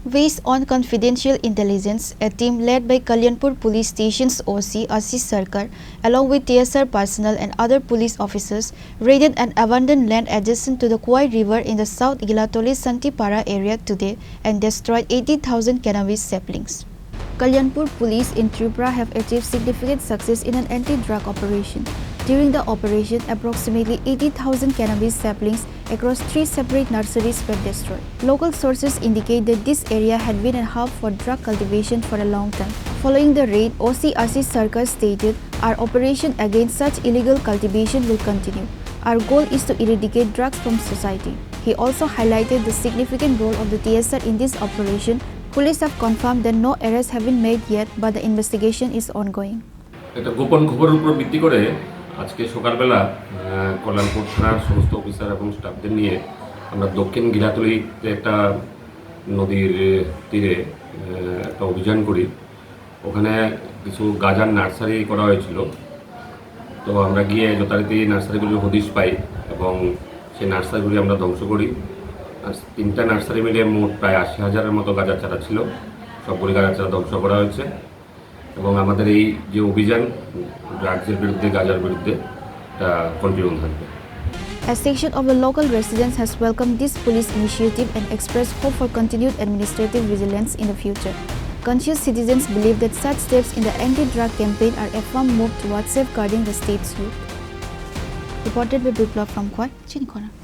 Based on confidential intelligence, a team led by Kalyanpur Police Station's OC Ashish Sarkar, along with TSR personnel and other police officers, raided an abandoned land adjacent to the Kwai River in the South Gilatoli-Santipara area today and destroyed 80,000 cannabis saplings. Kalyanpur police in Tripura have achieved significant success in an anti-drug operation. During the operation, approximately 80,000 cannabis saplings across 3 separate nurseries were destroyed. Local sources indicate that this area had been a hub for drug cultivation for a long time. Following the raid, OC Ashish Sarkar stated, "Our operation against such illegal cultivation will continue. Our goal is to eradicate drugs from society." He also highlighted the significant role of the TSR in this operation. Police have confirmed that no arrests have been made yet, but the investigation is ongoing. এটা গোপন খবরের উপর ভিত্তি করে আজকে সকালবেলা কল্যাণপুর থানার সমস্ত অফিসার এবং স্টাফদের নিয়ে আমরা দক্ষিণ গিলাতলিতে একটা নদীর তীরে একটা অভিযান করি। ওখানে কিছু গাঁজার নার্সারি করা হয়েছিল। তো আমরা গিয়ে যথারীতি নার্সারিগুলির হদিশ পাই এবং সেই নার্সারিগুলি আমরা ধ্বংস করি। আর 3টা নার্সারি মিলে মোট প্রায় 80,000-এর মতো গাঁজা চারা ছিল। সবগুলি গাঁজা চারা ধ্বংস করা হয়েছে এবং আমাদের এই যে অভিযান ড্রাগসের বিরুদ্ধে গাঁজার বিরুদ্ধে এটা কন্টিনিউ থাকবে। A section of the local residents has welcomed this police initiative and expressed hope for continued administrative vigilance in the future. Conscious citizens believe that such steps in the anti-drug campaign are a firm move towards safeguarding the state's youth. Reported by Tripura from Chini, Khorang.